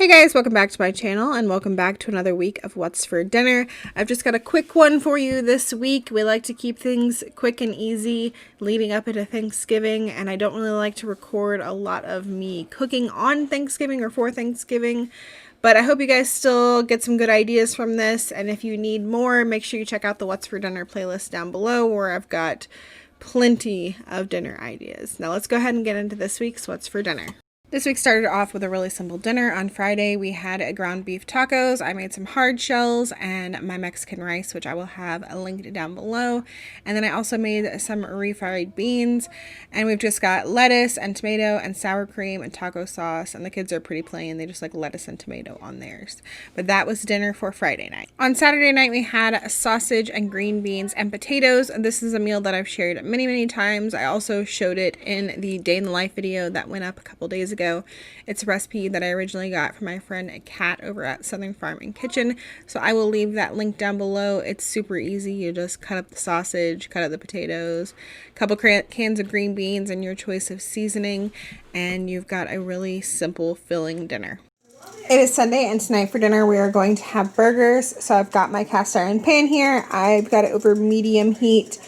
Hey guys, welcome back to my channel and welcome back to another week of What's for Dinner. I've just got a quick one for you this week. We like to keep things quick and easy leading up into Thanksgiving, and I don't really like to record a lot of me cooking on Thanksgiving or for Thanksgiving, but I hope you guys still get some good ideas from this, and if you need more, make sure you check out the What's for Dinner playlist down below where I've got plenty of dinner ideas. Now let's go ahead and get into this week's What's for Dinner. This week started off with a really simple dinner. On Friday, we had ground beef tacos. I made some hard shells and my Mexican rice, which I will have linked down below. And then I also made some refried beans. And we've just got lettuce and tomato and sour cream and taco sauce. And the kids are pretty plain. They just like lettuce and tomato on theirs. But that was dinner for Friday night. On Saturday night, we had sausage and green beans and potatoes. This is a meal that I've shared many times. I also showed it in the day in the life video that went up a couple days ago. It's a recipe that I originally got from my friend Kat over at Southern Farm and Kitchen, so I will leave that link down below. It's super easy. You just cut up the sausage, cut up the potatoes, a couple cans of green beans and your choice of seasoning, and you've got a really simple filling dinner. It is Sunday, and tonight for dinner we are going to have burgers. So I've got my cast iron pan here. I've got it over medium heat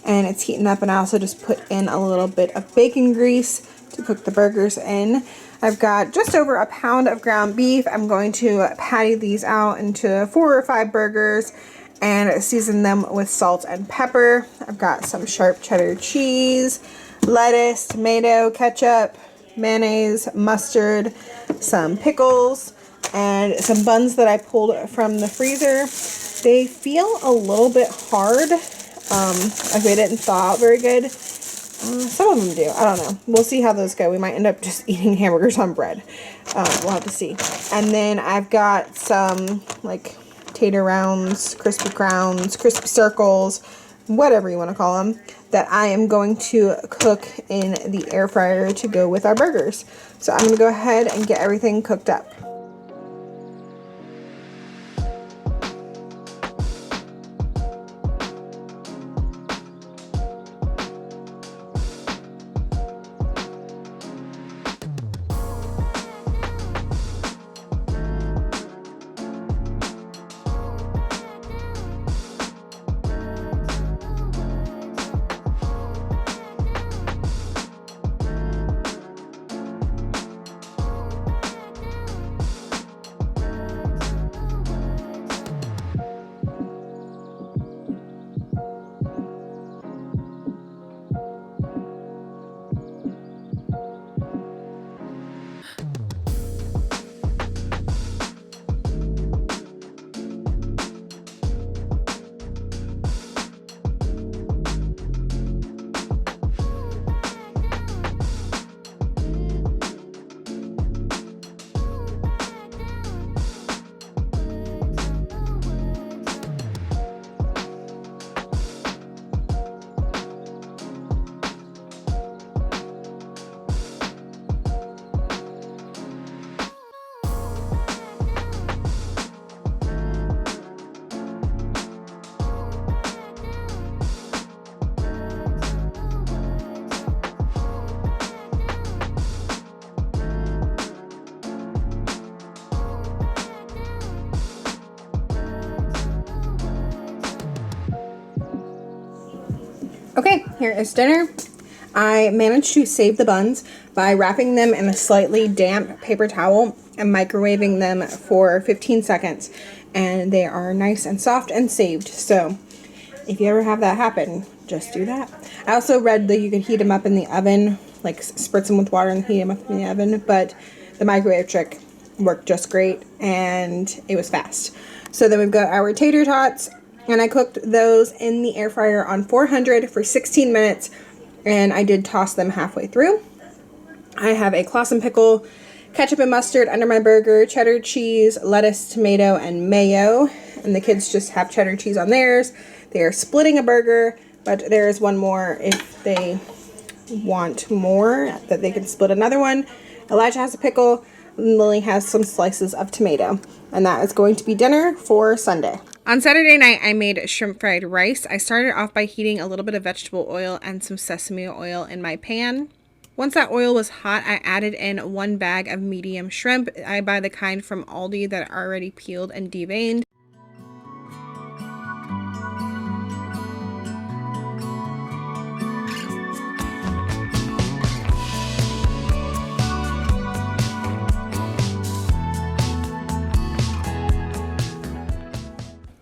and it's heating up, and I also just put in a little bit of bacon grease to cook the burgers in. I've got just over a pound of ground beef. I'm going to patty these out into 4 or 5 burgers and season them with salt and pepper. I've got some sharp cheddar cheese, lettuce, tomato, ketchup, mayonnaise, mustard, some pickles, and some buns that I pulled from the freezer. They feel a little bit hard. Like they didn't thaw out very good. Some of them do. I don't know. We'll see how those go. We might end up just eating hamburgers on bread. We'll have to see. And then I've got some like tater rounds, crispy crowns, crispy circles, whatever you want to call them, that I am going to cook in the air fryer to go with our burgers. So I'm going to go ahead and get everything cooked up. Okay, here is dinner. I managed to save the buns by wrapping them in a slightly damp paper towel and microwaving them for 15 seconds. And they are nice and soft and saved. So if you ever have that happen, just do that. I also read that you could heat them up in the oven, like spritz them with water and heat them up in the oven. But the microwave trick worked just great and it was fast. So then we've got our tater tots. And I cooked those in the air fryer on 400 for 16 minutes, and I did toss them halfway through. I have a Clausen pickle, ketchup and mustard under my burger, cheddar cheese, lettuce, tomato, and mayo. And the kids just have cheddar cheese on theirs. They are splitting a burger, but there is one more if they want more, that they can split another one. Elijah has a pickle, and Lily has some slices of tomato. And that is going to be dinner for Sunday. On Saturday night, I made shrimp fried rice. I started off by heating a little bit of vegetable oil and some sesame oil in my pan. Once that oil was hot, I added in 1 bag of medium shrimp. I buy the kind from Aldi that are already peeled and deveined.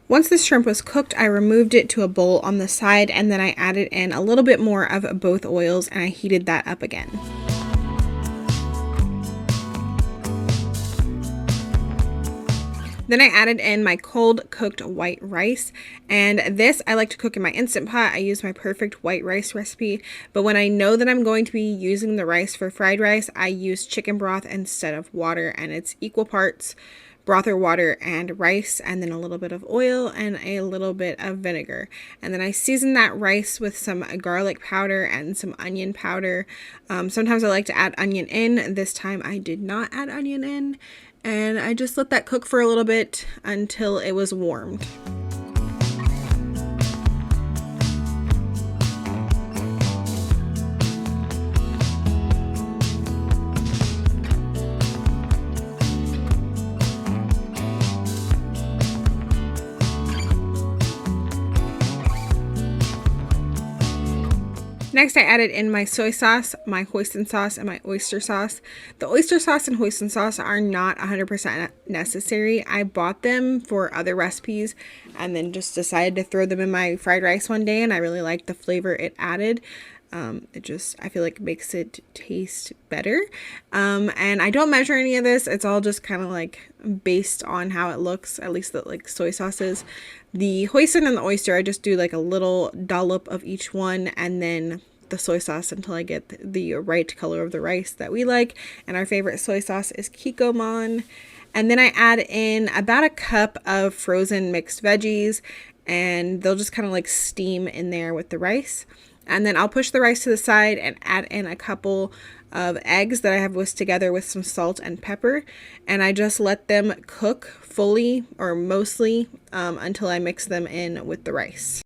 Once the shrimp was cooked, I removed it to a bowl on the side, and then I added in a little bit more of both oils and I heated that up again. Then I added in my cold cooked white rice, and this I like to cook in my Instant Pot. I use my perfect white rice recipe, but when I know that I'm going to be using the rice for fried rice, I use chicken broth instead of water, and it's equal parts broth or water and rice, and then a little bit of oil and a little bit of vinegar. And then I season that rice with some garlic powder and some onion powder. Sometimes I like to add onion in. This time I did not add onion in, and I just let that cook for a little bit until it was warmed. Next, I added in my soy sauce, my hoisin sauce, and my oyster sauce. The oyster sauce and hoisin sauce are not 100% necessary. I bought them for other recipes and then just decided to throw them in my fried rice one day, and I really liked the flavor it added. I feel like it makes it taste better. And I don't measure any of this. It's all just kind of like based on how it looks, at least the like soy sauces. The hoisin and the oyster, I just do like a little dollop of each one, and then the soy sauce until I get the right color of the rice that we like. And our favorite soy sauce is Kikkoman. And then I add in about a cup of frozen mixed veggies, and they'll just kind of like steam in there with the rice. And then I'll push the rice to the side and add in a couple of eggs that I have whisked together with some salt and pepper. And I just let them cook fully or mostly until I mix them in with the rice.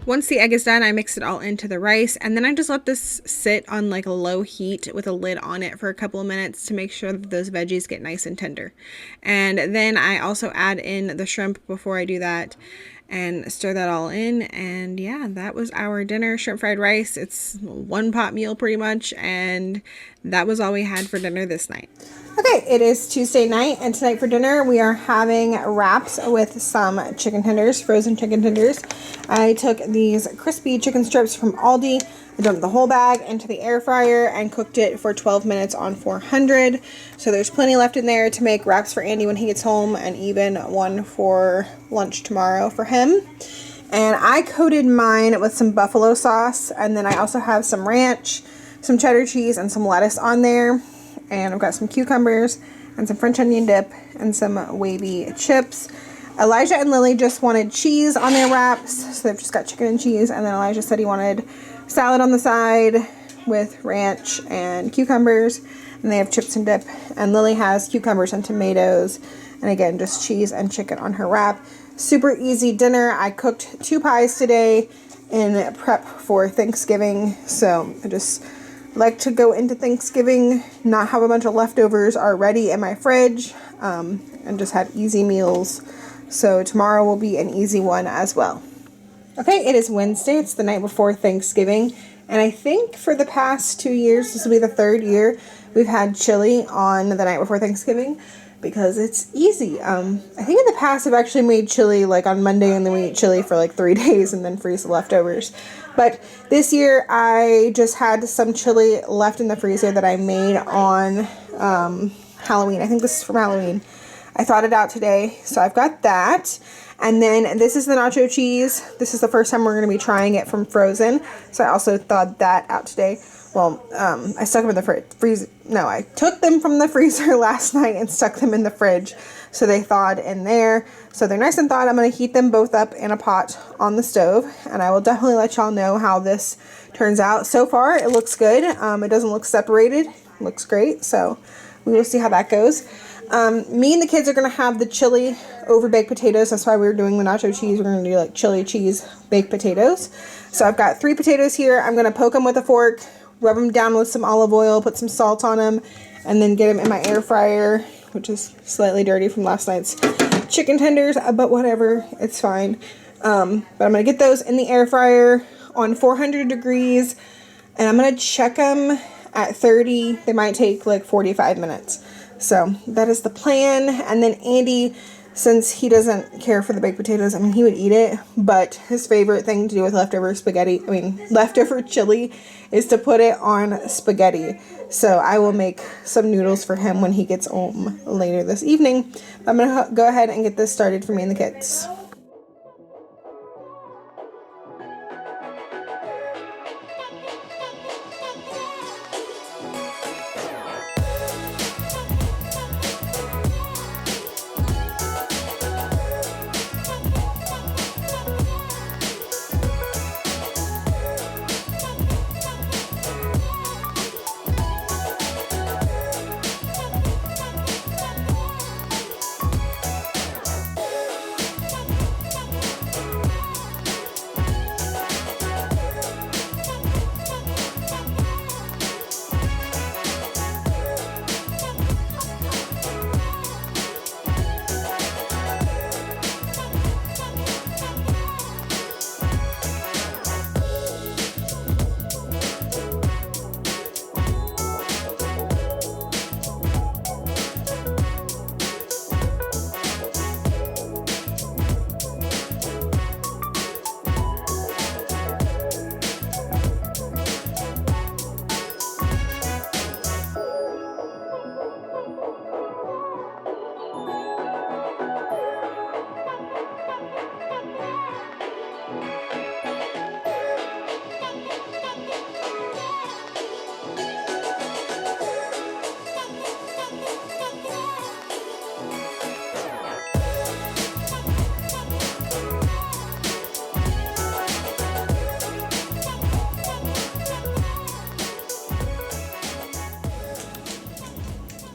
Once the egg is done, I mix it all into the rice, and then I just let this sit on like a low heat with a lid on it for a couple of minutes to make sure that those veggies get nice and tender. And then I also add in the shrimp before I do that and stir that all in. And yeah, that was our dinner, shrimp fried rice. It's one pot meal pretty much, and that was all we had for dinner this night. Okay, it is Tuesday night, and tonight for dinner we are having wraps with some chicken tenders, frozen chicken tenders. I took these crispy chicken strips from Aldi. I dumped the whole bag into the air fryer and cooked it for 12 minutes on 400. So there's plenty left in there to make wraps for Andy when he gets home, and even one for lunch tomorrow for him. And I coated mine with some buffalo sauce, and then I also have some ranch, some cheddar cheese, and some lettuce on there. And I've got some cucumbers and some French onion dip and some wavy chips. Elijah and Lily just wanted cheese on their wraps, so they've just got chicken and cheese. And then Elijah said he wanted salad on the side with ranch and cucumbers, and they have chips and dip. And Lily has cucumbers and tomatoes, and again, just cheese and chicken on her wrap. Super easy dinner. I cooked 2 pies today in prep for Thanksgiving, so I just like to go into Thanksgiving, not have a bunch of leftovers already in my fridge, and just have easy meals. So tomorrow will be an easy one as well. Okay, it is Wednesday. It's the night before Thanksgiving, and I think for the past 2 years, this will be the 3rd year, we've had chili on the night before Thanksgiving because it's easy. I think in the past I've actually made chili like on Monday, and then we eat chili for like 3 days and then freeze the leftovers. But this year I just had some chili left in the freezer that I made on Halloween. I think this is from Halloween. I thawed it out today, so I've got that. And then this is the nacho cheese. This is the first time we're going to be trying it from frozen, so I also thawed that out today. Well, I stuck them in the freezer. No, I took them from the freezer last night and stuck them in the fridge, so they thawed in there. So they're nice and thawed. I'm going to heat them both up in a pot on the stove, and I will definitely let y'all know how this turns out. So far, it looks good. It doesn't look separated, looks great. So we will see how that goes. Me and the kids are going to have the chili over baked potatoes. That's why we were doing the nacho cheese. We're going to do like chili cheese baked potatoes. So I've got 3 potatoes here. I'm going to poke them with a fork, rub them down with some olive oil, put some salt on them, and then get them in my air fryer, which is slightly dirty from last night's chicken tenders, but whatever, it's fine. But I'm going to get those in the air fryer on 400 degrees, and I'm going to check them at 30. They might take like 45 minutes. So that is the plan. And then Andy, since he doesn't care for the baked potatoes, I mean, he would eat it, but his favorite thing to do with leftover chili is to put it on spaghetti. So I will make some noodles for him when he gets home later this evening. I'm going to go ahead and get this started for me and the kids.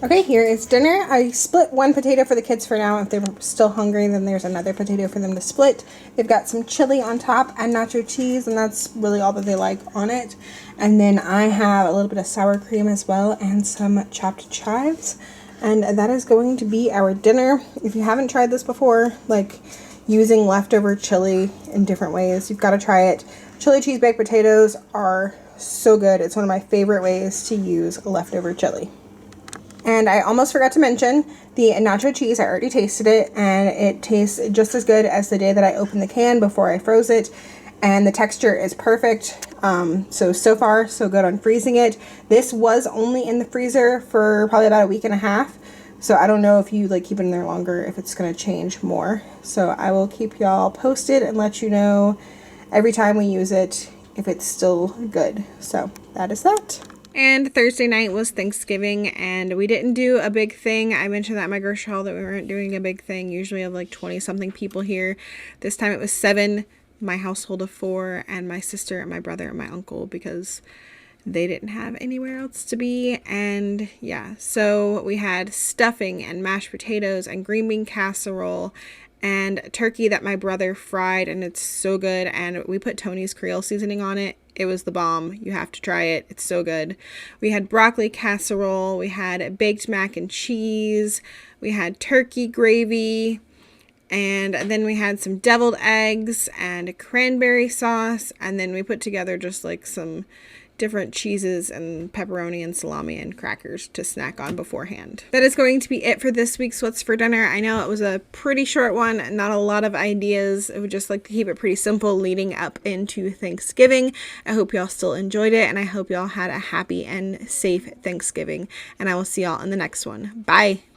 Okay, here is dinner. I split 1 potato for the kids for now. If they're still hungry, then there's another potato for them to split. They've got some chili on top and nacho cheese, and that's really all that they like on it. And then I have a little bit of sour cream as well and some chopped chives. And that is going to be our dinner. If you haven't tried this before, like using leftover chili in different ways, you've got to try it. Chili cheese baked potatoes are so good. It's one of my favorite ways to use leftover chili. And I almost forgot to mention the nacho cheese. I already tasted it, and it tastes just as good as the day that I opened the can before I froze it. And the texture is perfect. So far, so good on freezing it. This was only in the freezer for probably about a week and a half. So I don't know if you like keep it in there longer, if it's going to change more. So I will keep y'all posted and let you know every time we use it if it's still good. So that is that. And Thursday night was Thanksgiving, and we didn't do a big thing. I mentioned that in my grocery haul that we weren't doing a big thing. Usually I have like 20-something people here. This time it was 7, my household of 4, and my sister and my brother and my uncle, because they didn't have anywhere else to be. And yeah, so we had stuffing and mashed potatoes and green bean casserole and turkey that my brother fried, and it's so good. And we put Tony's Creole seasoning on it. It was the bomb. You have to try it. It's so good. We had broccoli casserole. We had baked mac and cheese. We had turkey gravy. And then we had some deviled eggs and cranberry sauce. And then we put together just like some different cheeses and pepperoni and salami and crackers to snack on beforehand. That is going to be it for this week's What's for Dinner. I know it was a pretty short one, not a lot of ideas. I would just like to keep it pretty simple leading up into Thanksgiving. I hope y'all still enjoyed it, and I hope y'all had a happy and safe Thanksgiving. And I will see y'all in the next one. Bye!